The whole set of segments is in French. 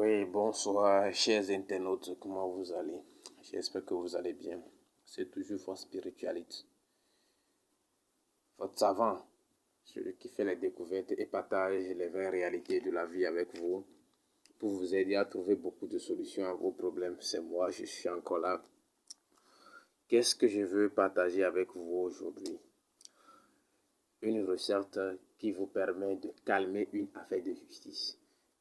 Oui, bonsoir, chers internautes, comment vous allez? J'espère que vous allez bien. C'est toujours votre spiritualité. Votre savant, celui qui fait les découvertes et partage les vraies réalités de la vie avec vous pour vous aider à trouver beaucoup de solutions à vos problèmes. C'est moi, je suis encore là. Qu'est-ce que je veux partager avec vous aujourd'hui? Une recette qui vous permet de calmer une affaire de justice.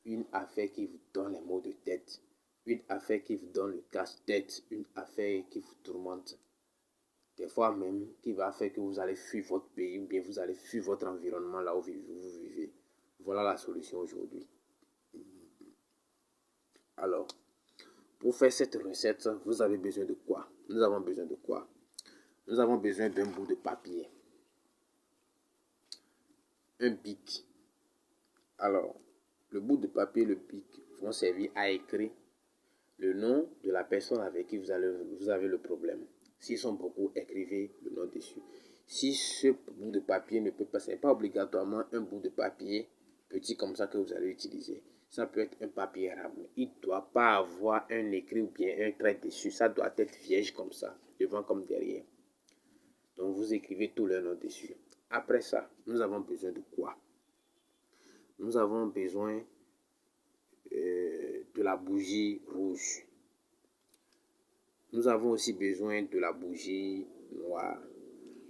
Une affaire qui vous donne les maux de tête. Une affaire qui vous donne le casse-tête. Une affaire qui vous tourmente. Des fois même qui va faire que vous allez fuir votre pays ou bien vous allez fuir votre environnement là où vous vivez. Voilà la solution aujourd'hui. Alors, pour faire cette recette, vous avez besoin de quoi? Nous avons besoin de quoi? Nous avons besoin d'un bout de papier. Un bic. Alors, le bout de papier et le bic vont servir à écrire le nom de la personne avec qui vous avez le problème. S'ils sont beaucoup, écrivez le nom dessus. Si ce bout de papier ne peut pas, ce n'est pas obligatoirement un bout de papier petit comme ça que vous allez utiliser. Ça peut être un papier rame. Il ne doit pas avoir un écrit ou bien un trait dessus. Ça doit être vierge comme ça, devant comme derrière. Donc vous écrivez tout le nom dessus. Après ça, nous avons besoin de quoi? Nous avons besoin de la bougie rouge. Nous avons aussi besoin de la bougie noire.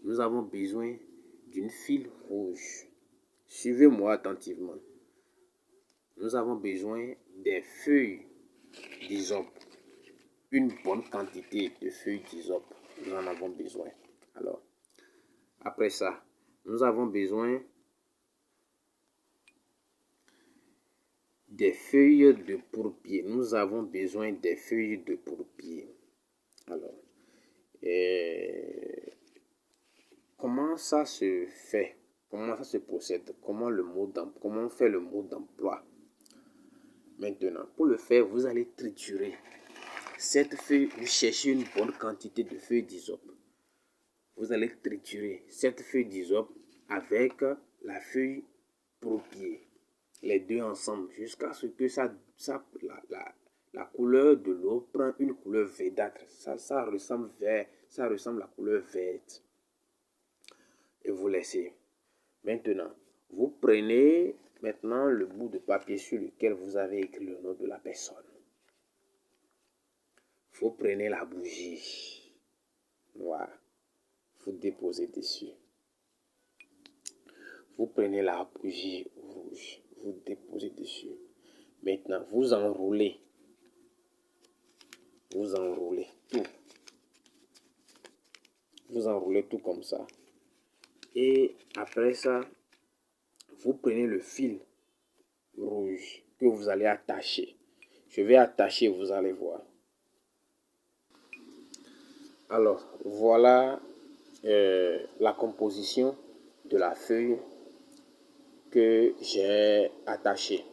Nous avons besoin d'une file rouge. Suivez-moi attentivement. Nous avons besoin des feuilles d'hysope. Une bonne quantité de feuilles d'hysope. Nous en avons besoin. Alors, après ça, nous avons besoin des feuilles de pourpier. Nous avons besoin des feuilles de pourpier. Alors, comment ça se fait? Comment ça se procède? Comment on fait le mode d'emploi? Maintenant, pour le faire, vous allez triturer cette feuille. Vous cherchez une bonne quantité de feuilles d'hysope. Vous allez triturer cette feuille d'hysope avec la feuille pourpier. Les deux ensemble jusqu'à ce que la couleur de l'eau prend une couleur verdâtre. Ça ressemble à la couleur verte. Et vous laissez. Maintenant, vous prenez maintenant le bout de papier sur lequel vous avez écrit le nom de la personne. Vous prenez la bougie noire. Vous déposez dessus. Vous prenez la bougie rouge. Vous déposez dessus. Maintenant, vous enroulez. Vous enroulez tout. Vous enroulez tout comme ça. Et après ça, vous prenez le fil rouge que vous allez attacher. Je vais attacher, vous allez voir. Alors, voilà la composition de la feuille que j'ai attachée.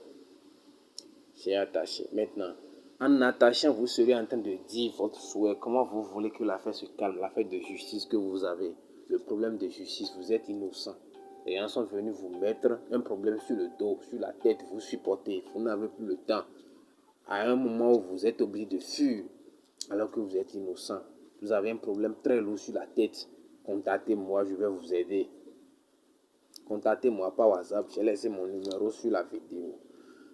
Maintenant, en attachant, vous serez en train de dire votre souhait, comment vous voulez que l'affaire se calme, l'affaire de justice que vous avez. Le problème de justice, vous êtes innocent. Les gens sont venus vous mettre un problème sur le dos, sur la tête, vous supportez, vous n'avez plus le temps. À un moment où vous êtes obligé de fuir, alors que vous êtes innocent, vous avez un problème très lourd sur la tête, contactez-moi, je vais vous aider. Contactez-moi par WhatsApp, j'ai laissé mon numéro sur la vidéo.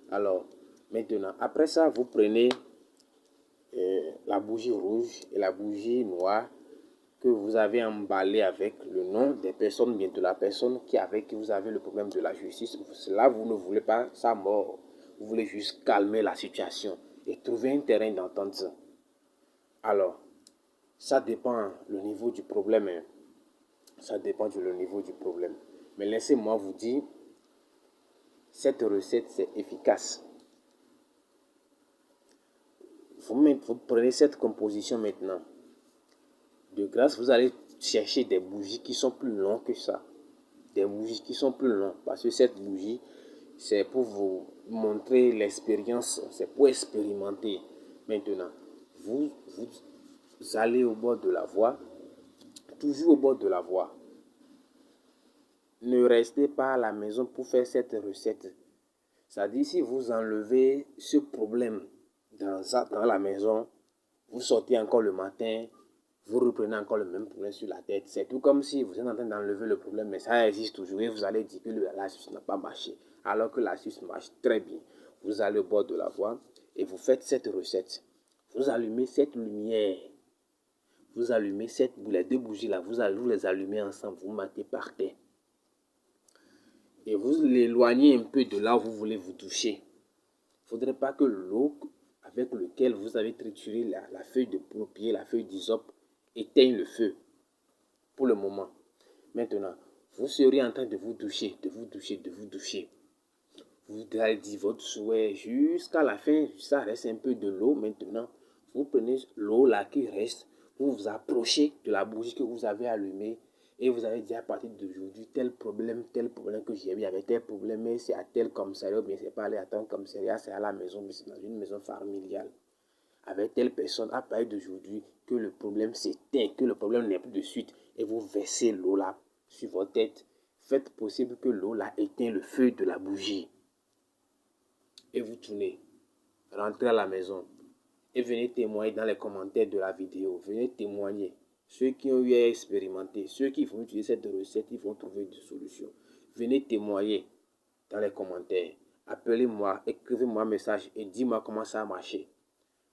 Alors, maintenant, après ça, vous prenez la bougie rouge et la bougie noire que vous avez emballé avec le nom des personnes, bien de la personne avec qui vous avez le problème de la justice. Là, vous ne voulez pas sa mort. Vous voulez juste calmer la situation et trouver un terrain d'entente. Alors, ça dépend le niveau du problème. Ça dépend du niveau du problème. Mais laissez-moi vous dire, cette recette, c'est efficace. Vous prenez cette composition maintenant. De grâce, vous allez chercher des bougies qui sont plus longues que ça. Des bougies qui sont plus longues. Parce que cette bougie, c'est pour vous montrer l'expérience. C'est pour expérimenter. Maintenant, vous allez au bord de la voie. Toujours au bord de la voie. Ne restez pas à la maison pour faire cette recette. C'est-à-dire, si vous enlevez ce problème dans la maison, vous sortez encore le matin, vous reprenez encore le même problème sur la tête. C'est tout comme si vous êtes en train d'enlever le problème, mais ça existe toujours et vous allez dire que l'astuce n'a pas marché, alors que l'astuce marche très bien. Vous allez au bord de la voie et vous faites cette recette. Vous allumez cette lumière. Vous allumez les deux bougies là, vous les allumez ensemble, vous mettez par terre. Et vous l'éloignez un peu de là où vous voulez vous doucher. Il ne faudrait pas que l'eau avec laquelle vous avez trituré la feuille de paupier, la feuille d'hysope, éteigne le feu pour le moment. Maintenant, vous serez en train de vous doucher, de vous doucher, de vous doucher. Vous allez dire votre souhait jusqu'à la fin, ça reste un peu de l'eau. Maintenant, vous prenez l'eau là qui reste, vous vous approchez de la bougie que vous avez allumée et vous allez dire à partir d'aujourd'hui, tel problème que j'ai eu, il y avait tel problème, mais c'est à tel commissariat, ou bien c'est pas allé à tel commissariat, c'est à la maison, mais c'est dans une maison familiale. Avec telle personne, à partir d'aujourd'hui, que le problème s'éteint, que le problème n'est plus de suite, et vous versez l'eau là sur votre tête. Faites possible que l'eau là éteint le feu de la bougie. Et vous tournez, rentrez à la maison et venez témoigner dans les commentaires de la vidéo. Venez témoigner. Ceux qui ont eu à expérimenter, ceux qui vont utiliser cette recette, ils vont trouver des solutions. Venez témoigner dans les commentaires. Appelez-moi, écrivez-moi un message et dites-moi comment ça a marché.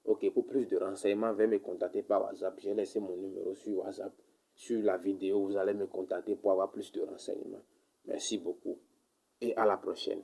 Ok, pour plus de renseignements, veuillez me contacter par WhatsApp. J'ai laissé mon numéro sur WhatsApp. Sur la vidéo, vous allez me contacter pour avoir plus de renseignements. Merci beaucoup et à la prochaine.